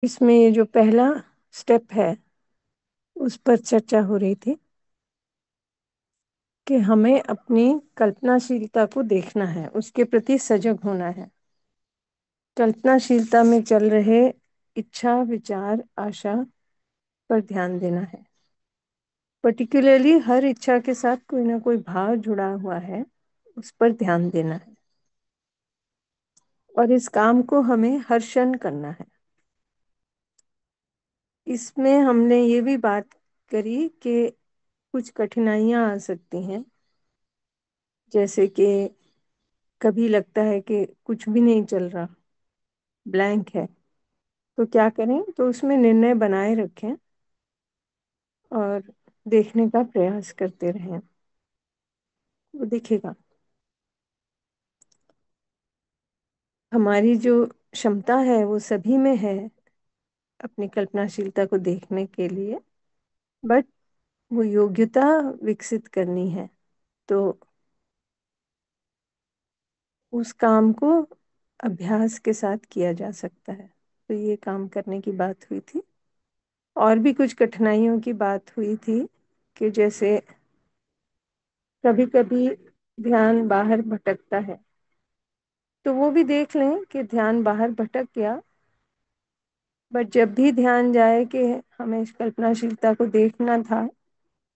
इसमें ये जो पहला स्टेप है उस पर चर्चा हो रही थी कि हमें अपनी कल्पनाशीलता को देखना है, उसके प्रति सजग होना है। कल्पनाशीलता में चल रहे इच्छा, विचार, आशा पर ध्यान देना है। पर्टिकुलरली हर इच्छा के साथ कोई ना कोई भाव जुड़ा हुआ है, उस पर ध्यान देना है। और इस काम को हमें हर क्षण करना है। इसमें हमने ये भी बात करी कि कुछ कठिनाइयां आ सकती हैं, जैसे कि कभी लगता है कि कुछ भी नहीं चल रहा, ब्लैंक है। तो क्या करें? तो उसमें निर्णय बनाए रखें और देखने का प्रयास करते रहें, वो दिखेगा। हमारी जो क्षमता है वो सभी में है अपनी कल्पनाशीलता को देखने के लिए, बट वो योग्यता विकसित करनी है। तो उस काम को अभ्यास के साथ किया जा सकता है। तो ये काम करने की बात हुई थी। और भी कुछ कठिनाइयों की बात हुई थी कि जैसे कभी कभी ध्यान बाहर भटकता है, तो वो भी देख लें कि ध्यान बाहर भटक गया। बट जब भी ध्यान जाए कि हमें इस कल्पनाशीलता को देखना था,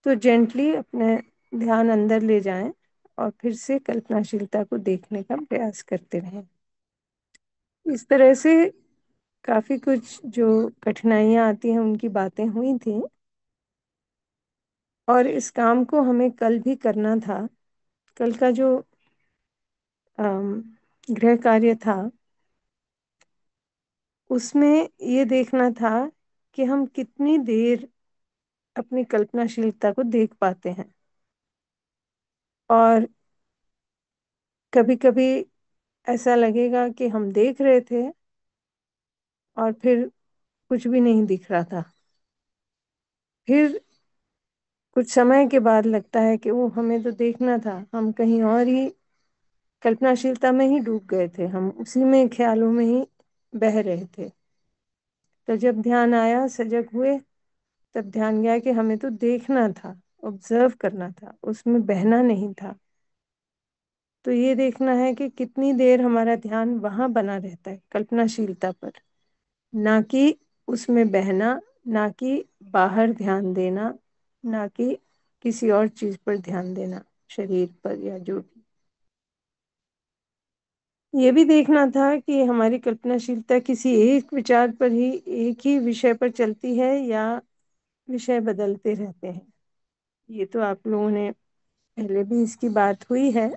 तो जेंटली अपने ध्यान अंदर ले जाएं और फिर से कल्पनाशीलता को देखने का प्रयास करते रहें। इस तरह से काफी कुछ जो कठिनाइयां आती हैं उनकी बातें हुई थी। और इस काम को हमें कल भी करना था। कल का जो गृह कार्य था, उसमें ये देखना था कि हम कितनी देर अपनी कल्पनाशीलता को देख पाते हैं। और कभी कभी ऐसा लगेगा कि हम देख रहे थे और फिर कुछ भी नहीं दिख रहा था। फिर कुछ समय के बाद लगता है कि वो हमें तो देखना था, हम कहीं और ही कल्पनाशीलता में ही डूब गए थे, हम उसी में ख्यालों में ही बह रहे थे। तो जब ध्यान आया, सजग हुए, तब ध्यान गया कि हमें तो देखना था, ऑब्जर्व करना था, उसमें बहना नहीं था। तो ये देखना है कि कितनी देर हमारा ध्यान वहां बना रहता है, कल्पनाशीलता पर, ना कि उसमें बहना, ना कि बाहर ध्यान देना, ना कि किसी और चीज पर ध्यान देना, शरीर पर या जो भी। ये भी देखना था कि हमारी कल्पनाशीलता किसी एक विचार पर ही, एक ही विषय पर चलती है या विषय बदलते रहते हैं। ये तो आप लोगों ने पहले भी इसकी बात हुई है,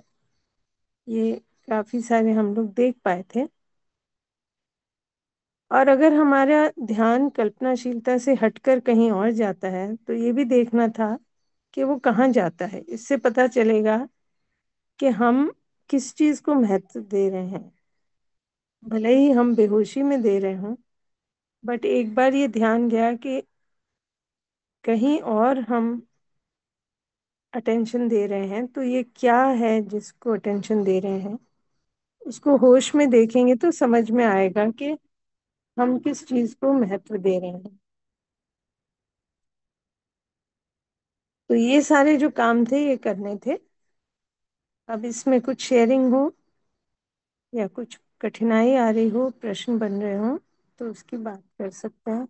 ये काफी सारे हम लोग देख पाए थे। और अगर हमारा ध्यान कल्पनाशीलता से हटकर कहीं और जाता है, तो ये भी देखना था कि वो कहाँ जाता है। इससे पता चलेगा कि हम किस चीज को महत्व दे रहे हैं। भले ही हम बेहोशी में दे रहे हों, बट एक बार ये ध्यान गया कि कहीं और हम अटेंशन दे रहे हैं, तो ये क्या है जिसको अटेंशन दे रहे हैं, उसको होश में देखेंगे तो समझ में आएगा कि हम किस चीज को महत्व दे रहे हैं। तो ये सारे जो काम थे ये करने थे। अब इसमें कुछ शेयरिंग हो या कुछ कठिनाई आ रही हो, प्रश्न बन रहे हो, तो उसकी बात कर सकते हैं।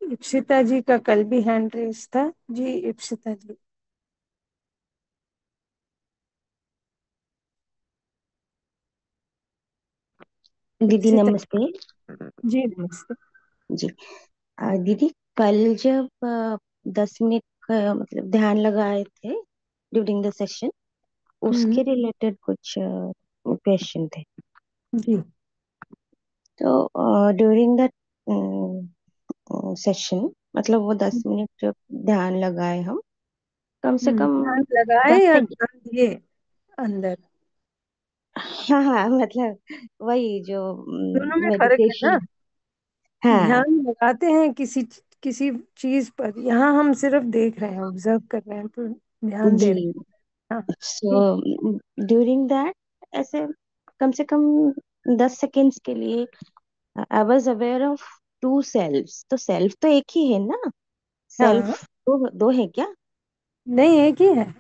इप्सिता जी का कल भी हैंड रेस था। जी इप्सिता जी। दीदी इप्सिता नमस्ते। जी, नमस्ते। जी। दीदी, कल जब 10 मिनट का मतलब ध्यान लगाए थे ड्यूरिंग द सेशन, हम्म। उसके रिलेटेड कुछ क्वेश्चन थे। जी। तो ड्यूरिंग द सेशन, मतलब वो 10 मिनट जब ध्यान लगाए हम, कम से कम ध्यान लगाए दस या से ध्यान दिए अंदर? हाँ हाँ, मतलब वही जो दोनों में फर्क है ना। मेडिटेशन। हाँ। ध्यान लगाते हैं किसी चीज पर, यहाँ हम सिर्फ देख रहे हैं, ऑब्जर्व कर रहे हैं, तो ध्यान दे जी। रहे हैं। हाँ, सो ठीक। ड्यूरिंग दैट, ऐसे कम से कम 10 सेकेंड्स के लिए I was aware of two selves, तो सेल्फ तो एक ही है ना? हाँ, सेल्फ दो दो है क्या? नहीं एक ही है।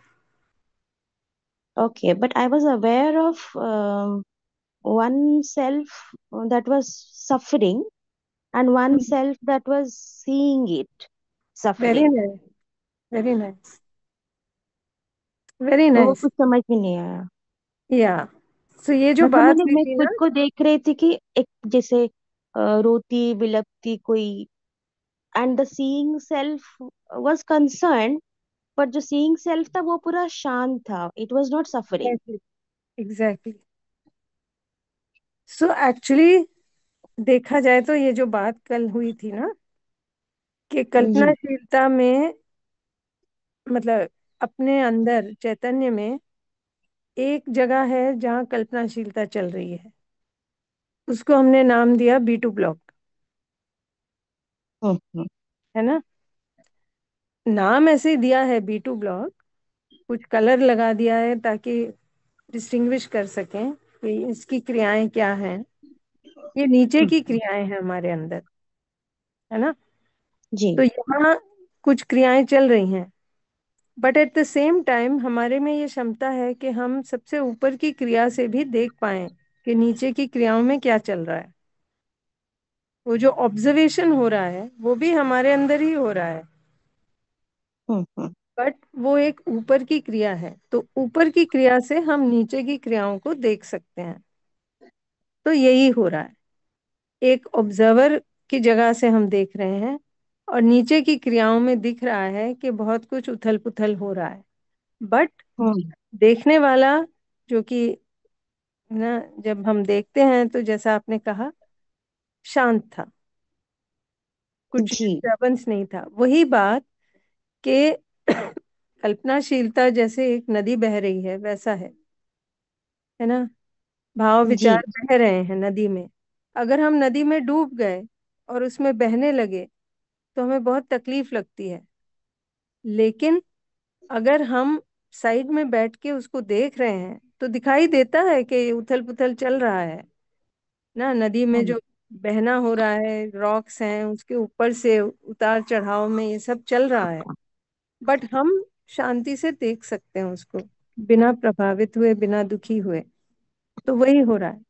Okay, but I was aware of one self that was suffering and one self that was seeing it very suffering. Nice, very nice, very तो वो नाइस। कुछ समझ में नहीं आया। या, सो ये जो मतलब बात मैंने हुई मैं थी ना, खुद को देख रही थी कि एक जैसे रोती बिलखती कोई, and the seeing self was concern, पर जो सीइंग सेल्फ था वो पूरा शांत था, it was not suffering. Exactly, exactly. So actually देखा जाए तो ये जो बात कल हुई थी ना, कि जी। कल्पनाशीलता में, मतलब अपने अंदर चैतन्य में एक जगह है जहाँ कल्पनाशीलता चल रही है, उसको हमने नाम दिया B2 ब्लॉक, हम्म। है ना। नाम ऐसे ही दिया है B2 ब्लॉक, कुछ कलर लगा दिया है ताकि डिस्टिंग्विश कर सकें कि इसकी क्रियाएं क्या हैं। ये नीचे की हम्म। क्रियाएं हैं हमारे अंदर, है ना। जी। तो यहाँ कुछ क्रियाएं चल रही हैं, but at the same time हमारे में ये क्षमता है कि हम सबसे ऊपर की क्रिया से भी देख पाएं कि नीचे की क्रियाओं में क्या चल रहा है। वो जो ऑब्जर्वेशन हो रहा है वो भी हमारे अंदर ही हो रहा है, हम्म। बट वो एक ऊपर की क्रिया है, तो ऊपर की क्रिया से हम नीचे की क्रियाओं को देख सकते हैं। तो यही हो रहा है, एक ऑब्जर्वर की जगह से हम देख रहे हैं, और नीचे की क्रियाओं में दिख रहा है कि बहुत कुछ उथल पुथल हो रहा है, बट हम्म। देखने वाला, जो कि ना, जब हम देखते हैं तो जैसा आपने कहा, शांत था, कुछ जी। डिस्टरबेंस नहीं था। वही बात कि कल्पनाशीलता जैसे एक नदी बह रही है वैसा है ना। भाव जी। विचार बह रहे हैं नदी में, अगर हम नदी में डूब गए और उसमें बहने लगे तो हमें बहुत तकलीफ लगती है। लेकिन अगर हम साइड में बैठ के उसको देख रहे हैं तो दिखाई देता है कि उथल पुथल चल रहा है ना, नदी में हम्म। जो बहना हो रहा है, रॉक्स हैं उसके ऊपर से उतार चढ़ाव में ये सब चल रहा है, बट हम शांति से देख सकते हैं उसको, बिना प्रभावित हुए, बिना दुखी हुए। तो वही हो रहा है,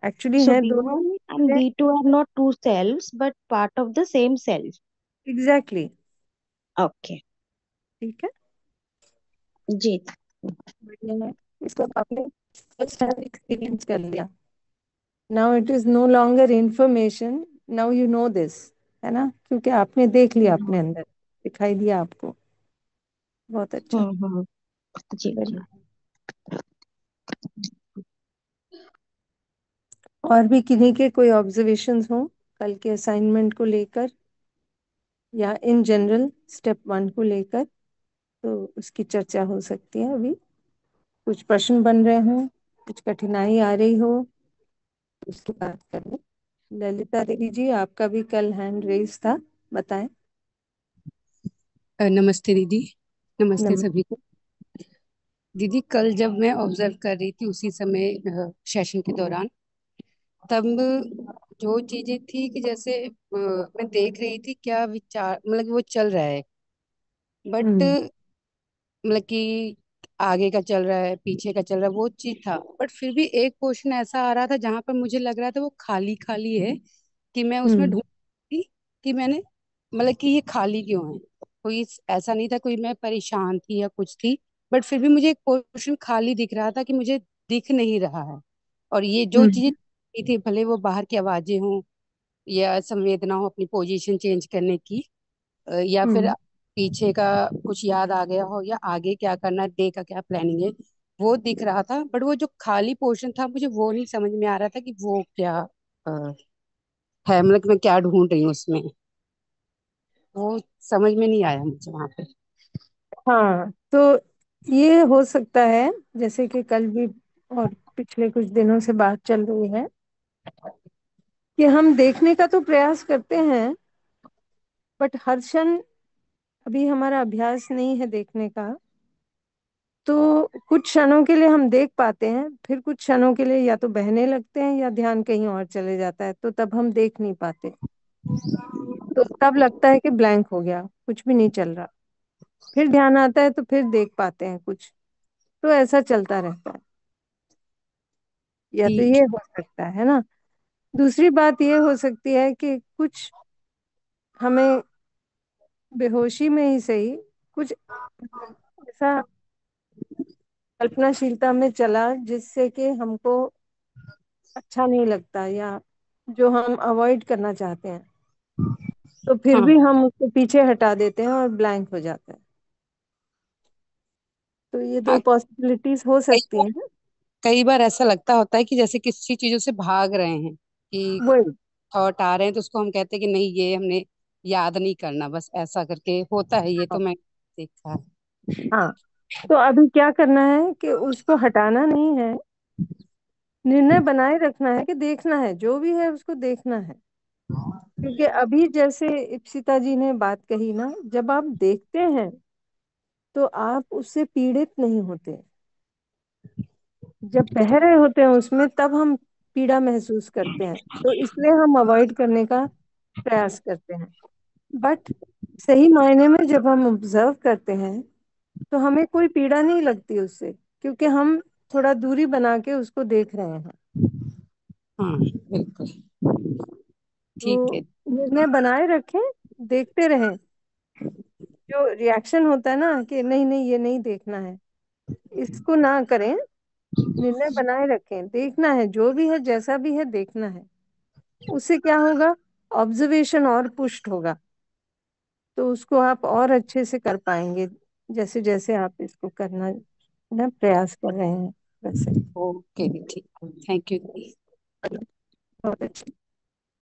एक्चुअली So है दोनों B1 and चीजें। B2 are not two selves but part of the same self. Exactly, Okay. ठीक है, जी। बढ़िया है। इसको आपने फर्स्ट टाइम एक्सपीरियंस कर लिया, now it is no longer information, now you know this, है ना, क्योंकि आपने देख लिया हम्म। अपने अंदर, दिखाई दिया आपको। बहुत अच्छा, हम्म। जी वेरी। जी। और भी किन्हीं के कोई ऑब्जर्वेशंस हो कल के असाइनमेंट को लेकर, या इन जनरल स्टेप 1 को लेकर, तो उसकी चर्चा हो सकती है अभी। कुछ प्रश्न बन रहे हो, कुछ कठिनाई आ रही हो, उसकी बात करें। ललिता देवी जी, आपका भी कल हैंड रेस था, बताएं। नमस्ते दीदी। नमस्ते सभी नमस्ते। को। दीदी कल जब मैं ऑब्जर्व कर रही थी उसी समय सेशन के दौरान, तब जो चीजें थी कि जैसे मैं देख रही थी क्या विचार, मतलब कि वो चल रहा है, बट हम्म, मतलब कि आगे का चल रहा है पीछे का चल रहा है वो चीज था, बट फिर भी एक क्वेश्चन ऐसा आ रहा था जहां पर मुझे लग रहा था वो खाली खाली है, कि मैं उसमें हम्म, ढूंढ रही थी कि मैंने, मतलब कि ये खाली क्यों है। कोई ऐसा नहीं था कोई मैं परेशान थी या कुछ थी, बट फिर भी मुझे एक पोर्शन खाली दिख रहा था कि मुझे दिख नहीं रहा है। और ये जो हम्म, चीजें थी, भले वो बाहर की आवाजें हों या संवेदना हो अपनी पोजीशन चेंज करने की, या फिर हम्म, पीछे का कुछ याद आ गया हो या आगे क्या करना है, डे का क्या प्लानिंग है, वो दिख रहा था। बट वो जो खाली पोर्शन था मुझे वो नहीं समझ में आ रहा था कि वो क्या अ, है, मतलब कि मैं क्या ढूंढ रही हूँ उसमें, वो समझ में नहीं आया मुझे वहां पे। हाँ, तो ये हो सकता है, जैसे कि कल भी और पिछले कुछ दिनों से बात चल रही है, कि हम देखने का तो प्रयास करते हैं, बट हर क्षण अभी हमारा अभ्यास नहीं है देखने का, तो कुछ क्षणों के लिए हम देख पाते हैं, फिर कुछ क्षणों के लिए या तो बहने लगते हैं या ध्यान कहीं और चले जाता है, तो तब हम देख नहीं पाते। तो तब लगता है कि ब्लैंक हो गया, कुछ भी नहीं चल रहा। फिर ध्यान आता है तो फिर देख पाते हैं कुछ। तो ऐसा चलता रहता है। या तो ठीक। ये हो सकता है ना। दूसरी बात ये हो सकती है कि कुछ हमें बेहोशी में ही सही, कुछ ऐसा कल्पनाशीलता में चला जिससे कि हमको अच्छा नहीं लगता, या जो हम अवॉइड करना चाहते हैं, तो फिर हाँ, भी हम उसको पीछे हटा देते हैं और ब्लैंक हो जाता है। तो ये दो हाँ। पॉसिबिलिटीज हो कई सकती बार हैं। कई बार ऐसा लगता होता है कि जैसे किसी चीजों से भाग रहे हैं, कि वही। थॉट आ रहे हैं तो उसको हम कहते हैं कि नहीं, ये हमने याद नहीं करना, बस ऐसा करके होता है। ये तो मैं देखा है। हाँ, तो अभी क्या करना है कि उसको हटाना नहीं है, निर्णय बनाए रखना है कि देखना है, जो भी है उसको देखना है। क्योंकि अभी जैसे इप्सिता जी ने बात कही ना, जब आप देखते हैं तो आप उससे पीड़ित नहीं होते। जब बह रहे होते हैं उसमें तब हम पीड़ा महसूस करते हैं, तो इसलिए हम अवॉइड करने का प्रयास करते हैं। बट सही मायने में जब हम ऑब्जर्व करते हैं तो हमें कोई पीड़ा नहीं लगती उससे, क्योंकि हम थोड़ा दूरी बना के उसको देख रहे हैं। हाँ, बिल्कुल। ठीक तो है। निर्णय बनाए रखें, देखते रहें। जो रिएक्शन होता है ना कि नहीं नहीं ये नहीं देखना है, इसको ना करें। निर्णय बनाए रखें, देखना है, जो भी है जैसा भी है देखना है। उससे क्या होगा, ऑब्जर्वेशन और पुष्ट होगा। तो उसको आप और अच्छे से कर पाएंगे, जैसे जैसे आप इसको करना ना प्रयास कर रहे हैं वैसे। ओके, ठीक। Thank you. बहुत अच्छे।